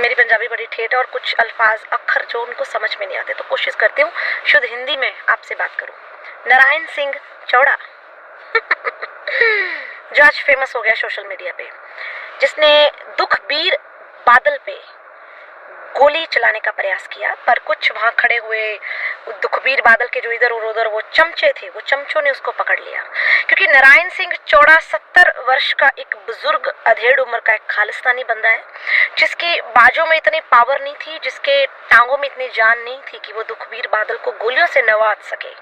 मेरी पंजाबी बड़ी ठेठ है और कुछ अल्फाज अक्षर जो उनको समझ में नहीं आते, तो कोशिश करती हूँ शुद्ध हिंदी में आपसे बात करूँ। नारायण सिंह चौड़ा जो आज फेमस हो गया सोशल मीडिया पे, जिसने दुखबीर बादल पे गोली चलाने का प्रयास किया, पर कुछ वहां खड़े हुए दुखबीर बादल के जो इधर और उधर वो चमचे थे, वो चमचों ने उसको पकड़ लिया। क्योंकि नारायण सिंह चौड़ा 70 वर्ष का एक बुजुर्ग अधेड़ उम्र का एक खालिस्तानी बंदा है, जिसकी बाजों में इतनी पावर नहीं थी, जिसके टांगों में इतनी जान नहीं थी कि वो दुखबीर बादल को गोलियों से नवाज सके।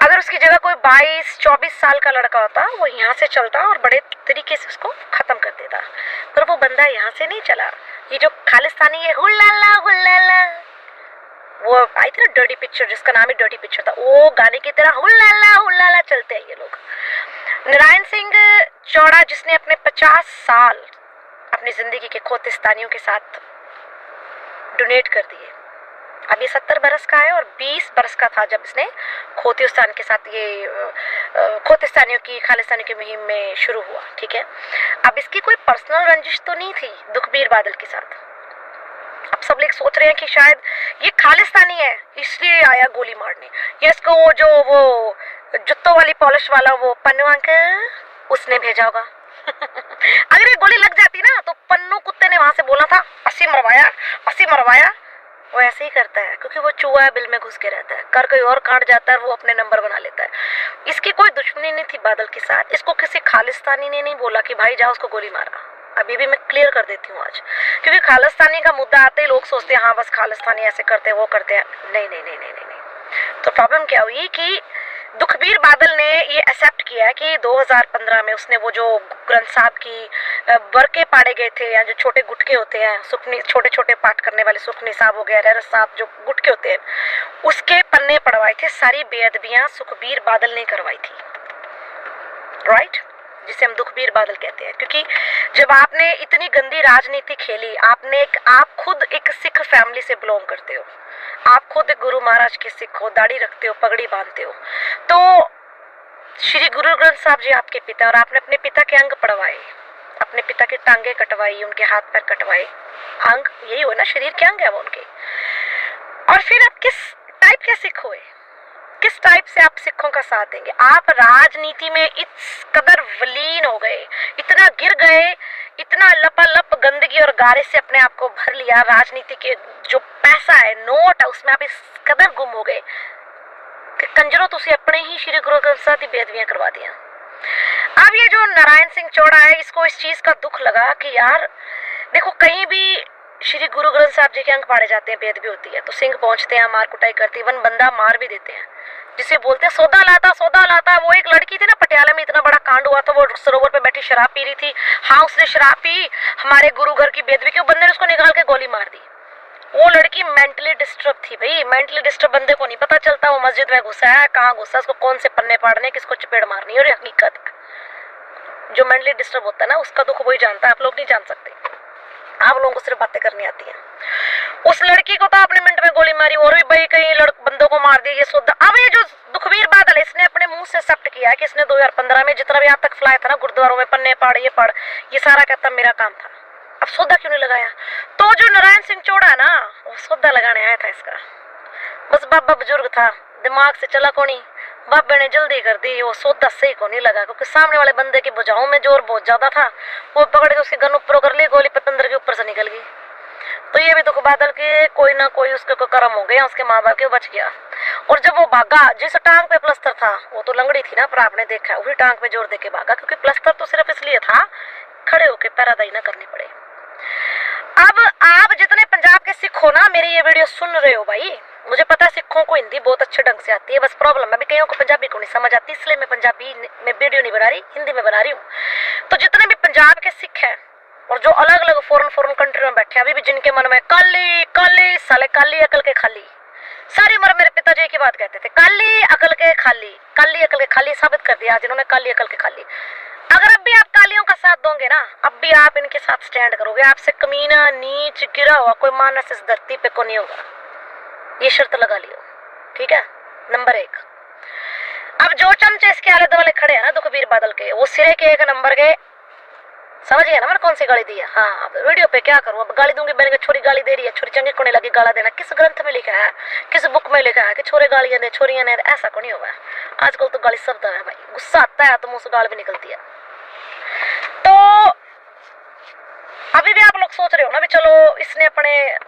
अगर उसकी जगह कोई 22-24 साल का लड़का होता, वो यहाँ से चलता और बड़े तरीके से उसको खत्म कर देता, पर वो बंदा यहाँ से नहीं चला। ये जो खालिस्तानी है हुल्लाला हुल्लाला, वो आई थी ना डर्टी पिक्चर, जिसका नाम ही डर्टी पिक्चर था, वो गाने की तरह हुल्लाला हुल्लाला चलते हैं ये लोग। नारायण सिंह चौड़ा जिसने अपने 50 साल अपनी जिंदगी के खोतिस्तानियों के साथ डोनेट कर दिए, अब ये 70 बरस का है और 20 बरस का था जब इसने खोतिस्तान के साथ ये खोतिस्तानियों की खालिस्तानियों की मुहिम में शुरू हुआ। ठीक है, अब इसकी कोई पर्सनल रंजिश तो नहीं थी दुखबीर बादल के साथ। अब सब लोग सोच रहे हैं कि शायद ये खालिस्तानी है इसलिए आया गोली मारने, या इसको वो जुत्तों वाली पॉलिश वाला वो पन्नू अंकल उसने भेजा होगा। अगर ये गोली लग जाती ना तो पन्नू कुत्ते ने वहां से बोला था 80 मरवाया, वो ऐसे ही करता है, क्योंकि वो चूहा है, बिल में घुस के रहता है, कर कोई और काट जाता है, वो अपने नंबर बना लेता है। इसकी कोई दुश्मनी नहीं थी बादल के साथ, इसको किसी खालिस्तानी ने नहीं बोला कि भाई जाओ उसको गोली मारा। अभी भी मैं क्लियर कर देती हूँ आज, क्योंकि खालिस्तानी का मुद्दा आते ही लोग सोचते हैं हाँ बस खालिस्तानी ऐसे करते हैं वो करते हैं। नहीं नहीं नहीं नहीं नहीं, नहीं। तो प्रॉब्लम क्या हुई कि दुखबीर बादल ने ये एक्सेप्ट किया कि 2015 में उसने वो जो ग्रंथ साहब की वर्के पाड़े गए थे, या जो छोटे गुटके होते हैं, सुखनी छोटे छोटे पाठ करने वाले सुखनी साहब हो गया, रहरत साहब जो गुटके होते हैं, उसके पन्ने पड़वाए थे। सारी बेअदबियां सुखबीर बादल ने करवाई थी, राइट, जिसे हम दुखबीर बादल कहते हैं। क्योंकि जब आपने इतनी गंदी राजनीति खेली, आप खुद एक सिख फैमिली से बिलोंग करते हो, आप खुद एक गुरु महाराज के सिख हो, दाढ़ी रखते हो, पगड़ी बांधते हो, तो श्री गुरु ग्रंथ साहब जी आपके पिता, और आपने अपने पिता के अंग पड़वाए, अपने पिता की टांगे कटवाई, उनके हाथ पैर कटवाए, अंग यही हो ना, शरीर के अंग है वो उनके। और फिर आप किस टाइप के सिख हुए, किस टाइप से आप सिखों का साथ देंगे? आप राजनीति में इस कदर विलीन हो गए, इतना गिर गए, इतना लपालप गंदगी और गारे से अपने आप को भर लिया, राजनीति के जो पैसा है, नोट है, उसमें आप इस कदर गुम हो गए कि कंजरों तुसी अपने ही श्री गुरु ग्रंथ साहब की बेअदबियां करवा दिया। अब ये जो नारायण सिंह चौड़ा है, इसको इस चीज का दुख लगा कि यार देखो, कहीं भी श्री गुरु ग्रंथ साहब जी के अंग फाड़े जाते हैं, बेअदबी होती है, तो सिंह पहुंचते हैं, मार कुटाई करती है, वन बंदा मार भी देते हैं, जिसे बोलते हैं सौदा लाता। वो एक लड़की थी ना पटियाला में, इतना बड़ा कांड हुआ था, वो सरोवर पे बैठी शराब पी रही थी, हाँ उसने शराब पी, हमारे गुरु घर की बेअदबी की, बंदे ने उसको निकाल के गोली मार दी। वो लड़की मेंटली डिस्टर्ब थी भाई, मेंटली डिस्टर्ब बंदे को नहीं पता चलता वो मस्जिद में घुसा है, कहाँ घुसा, उसको कौन से पन्ने पाड़ने, किसको चपेड़ मारनी है, और ये हकीकत है। जो मेंटली डिस्टर्ब होता है ना, उसका दुख वही जानता है, आप लोग नहीं जान सकते, आप लोगों को सिर्फ बातें करनी आती हैं। उस लड़की को तो अपने मिनट में गोली मारी, और भी भाई कई बंदों को मार दिया, ये सौदा। अब ये जो दुखबीर बादल है, इसने अपने मुंह से एक्सेप्ट किया कि इसने 2015 में जितना भी यहाँ तक फ्लाई था ना गुरुद्वारों में, पन्ने पाड़, ये पढ़, ये सारा कहता मेरा काम था। अब सौदा क्यों नहीं लगाया? तो जो नारायण सिंह चौड़ा है ना, वो सौदा लगाने आया था इसका, बस बाबा बुजुर्ग था, दिमाग से चला को नहीं, बाबे ने जल्दी कर दी, वो सौदा सही को नहीं लगा, क्योंकि सामने वाले बंदे की भुजाओं में जोर बहुत ज्यादा था, वो पकड़ के उसकी गन ऊपर कर ली, गोली पतंदर के ऊपर से निकल गई। तो ये भी दुख बादल के कोई ना कोई उसके को कर्म हो गया, उसके माँ बाप के बच गया। और जब वो भागा, जिस टांग पे प्लस्तर था, वो तो लंगड़ी थी ना, पर आपने देखा वही टांग पे जोर देके भागा, क्योंकि प्लस्तर तो सिर्फ इसलिए था खड़े होके पैरादाई ना करनी पड़े। अब आप जितने पंजाब के सिख हो ना, मेरी ये वीडियो सुन रहे हो भाई, मुझे पता है सिखों को हिंदी बहुत अच्छे ढंग से आती है, बस प्रॉब्लम है कईयों को पंजाबी को नहीं समझ आती, इसलिए मैं पंजाबी में वीडियो नहीं बना रही, हिंदी में बना रही हूँ। तो जितने भी पंजाब के सिख हैं और जो अलग अलग फॉरेन कंट्री में बैठे, अभी भी जिनके मन में काली काली साले, काली अकल के खाली, सारी उम्र मेरे पिताजी की बात कहते थे, काली अकल के खाली, काली अकल के खाली साबित कर दिया जिन्होंने काली अकल के खाली। अगर अब भी आप कालियों का साथ दोगे ना, अब भी आप इनके साथ स्टैंड करोगे, आपसे कमीना नीच गिरा हुआ कोई मानस इस धरती पे को नहीं होगा, ये शर्त लगा लियो, ठीक है। नंबर 1, अब जो चमचे इसके आले दुआले खड़े हैं ना दुखबीर बादल के, वो सिरे के 1 नंबर के समझ गया ना मैंने कौन सी गाली दी है। हाँ, वीडियो पे क्या करूँ, अब गाली दूंगी, मैंने छोरी गाली दे रही है, छोरी चंगी कोने लगी गाला देना। किस ग्रंथ में लिखा है, किस बुक में लिखा है कि छोरे गालियां दे छोरियां ने, ऐसा को नहीं होगा। आजकल तो गाली शब्द है भाई, गुस्सा आता है तो मुंह से गाल भी निकलती है। तो अभी भी आप लोग सोच रहे हो ना भी चलो इसने अपने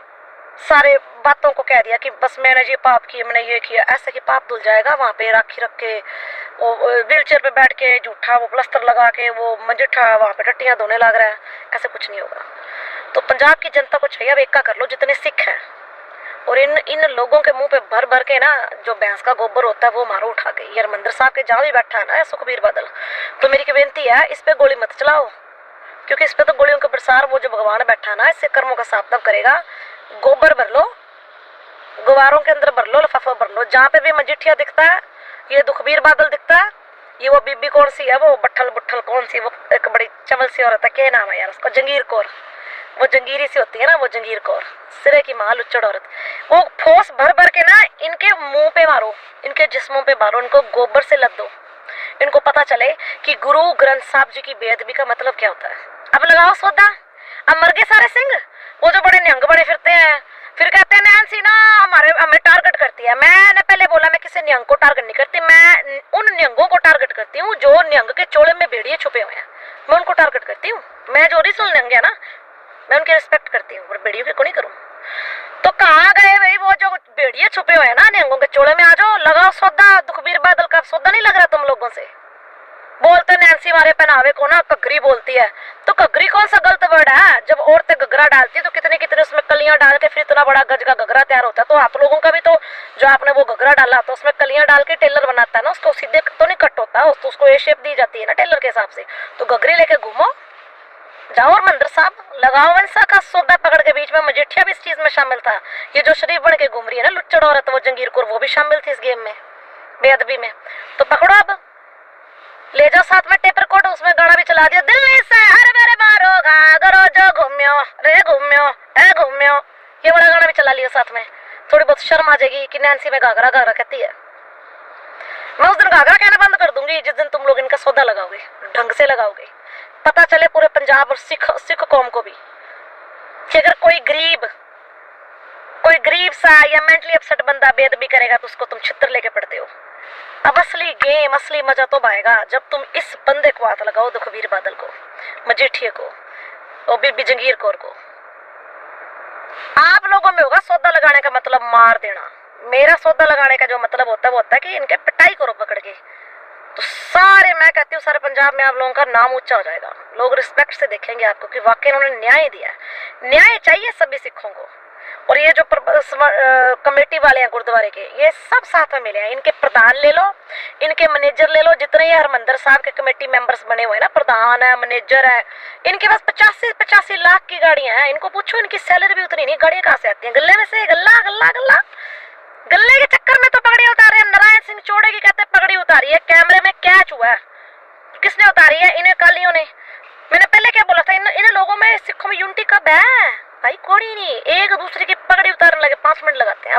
सारे बातों को कह दिया कि बस मैंने ये पाप किया, मैंने ये किया, ऐसे कि पाप धुल जाएगा। वहां पे राखी रख के, वो व्हील चेयर पे बैठ के झूठा वो प्लस्तर लगा के वो मंजिठा वहां पे टट्टियां धोने लग रहा है, ऐसे कुछ नहीं होगा। तो पंजाब की जनता को चाहिए अब एका कर लो जितने सिख हैं, और इन लोगों के मुंह पे भर भर के ना जो भैंस का गोबर होता है वो मारो उठा के। ये हरमंदिर साहब के जहाँ भी बैठा है ना सुखबीर बादल, तो मेरी बेनती है इस पे गोली मत चलाओ, क्योंकि इस पे तो गोलियों का प्रसार वो जो भगवान बैठा है ना, इससे कर्मों का साफ तब करेगा। गोबर भर लो, गुवारों के अंदर भर लो, लिफाफा भर लो। जहाँ पे भी मजिठिया दिखता है, ये दुखबीर बादल दिखता है, ये वो बीबी कौन सी है, वो बट्ठल बुट्ठल कौन सी, वो एक बड़ी चवल सी औरत है, क्या नाम है यार उसका, जंगीर कौर, वो जंगीरी सी होती है ना, वो जंगीर कौर, सिरे की मां लुच्चड़ औरत। वो ठोस भर भर के ना इनके मुंह पे मारो, इनके जिस्मों पे मारो, इनको गोबर से लद दो, इनको पता चले कि गुरु ग्रंथ साहब जी की बेअदबी का मतलब क्या होता है। अब लगाओ सौदा, अब मर गए सारे सिंह, वो जो बड़े निहंग बड़े फिरते हैं, फिर कहते हैं नैन्सी ना हमें टारगेट करती है। मैंने पहले बोला मैं किसी निहंग को टारगेट नहीं करती, मैं उन निहंगों को टारगेट करती हूँ जो निहंग के चोले में भेड़िए छुपे हुए हैं, मैं उनको टारगेट करती हूँ। मैं जो ओरिजिनल निहंग है ना, मैं उनकी रिस्पेक्ट करती हूँ, पर भेड़ियों की को नहीं करूँ। तो कहाँ गए भाई वो जो भेड़िए छुपे हुए हैं ना निहंगों के चोले में, आ जाओ लगाओ सौदा। दुखबीर बादल का सौदा नहीं लग रहा तुम लोगों से। बोलते नैन्सी हमारे पहनावे को ना कगरी बोलती है, तो कगरी कौन सा गलत वर्ड है? जब औरतें घघरा डालती है तो कितने कितने उसमें कलियां डाल के फिर इतना बड़ा गज का घघरा तैयार होता है। तो आप लोगों का भी तो जो आपने वो घघरा डाला तो उसमें कलियां डाल के टेलर बनाता है ना, उसको सीधे तो नहीं कट होता, तो उसको ए शेप दी जाती है ना टेलर के हिसाब से। तो घघरी लेके घूमो, जाओ और मंदिर साहब लगाओ वंसा का सौदा पकड़ के। बीच में मजिठिया भी इस चीज में शामिल था, ये जो शरीफ बन के घूम रही है ना लुच्चड़ औरत, वो जंगीर कौर, वो भी शामिल थी इस गेम में, बेअदबी में। तो पकड़ो, अब ले जाओ साथ में टेपर कोट, उसमें गाना भी चला दिया, दिल्ली से हर मेरे मारो घाघरो जो घूम्यो रे घूम्यो ए घूम्यो, ये बड़ा गाना भी चला लिया साथ में। थोड़ी बहुत शर्म आ जाएगी कि नैन्सी में घाघरा घाघरा कहती है। मैं उस दिन घाघरा कहना बंद कर दूंगी जिस दिन तुम लोग इनका सौदा लगाओगे, ढंग से लगाओगे, पता चले पूरे पंजाब और सिख कौम को भी कि अगर कोई गरीब सा या मेंटली अपसेट बंदा बेअदबी करेगा तो उसको तुम छित्र लेके पड़ते हो। अब असली गेम, असली मजा तो आएगा जब तुम इस बंदे को हाथ लगाओ, दुखबीर बादल को, मजिठिया को और बीबी जंगीर कौर को। आप लोगों में होगा सौदा लगाने का मतलब मार देना, मेरा सौदा लगाने का जो मतलब होता है वो होता है कि इनके पिटाई करो पकड़ के। तो सारे, मैं कहती हूँ सारे पंजाब में आप लोगों का नाम ऊंचा हो जाएगा, लोग रिस्पेक्ट से देखेंगे आपको कि वाकई उन्होंने न्याय दिया है। न्याय चाहिए सभी सिखों को। और ये जो कमेटी वाले हैं गुरुद्वारे के, ये सब साथ में मिले हैं। इनके प्रधान ले लो, इनके मैनेजर ले लो, जितने ये हरमंदिर साहब के कमेटी मेंबर्स बने हुए हैं ना, प्रधान है, मैनेजर है, इनके पास 85 लाख की गाड़ियां हैं। इनको पूछो इनकी सैलरी भी उतनी नहीं, गाड़ियां कहाँ से आती हैं? गले में से गल्ला गल्ला गल्ला, गले के चक्कर में तो पगड़ी उतारे हैं। नारायण सिंह चौड़े की कहते पगड़ी उतारी है, कैमरे में कैच हुआ है, किसने उतारी है? इन्हें कालियों ने। मैंने पहले क्या बोला था, इन लोगों में सिखों में यूनिटी कब है भाई? कोई नहीं, एक दूसरे की पगड़ी उतारने लगे 5 मिनट लगाते हैं।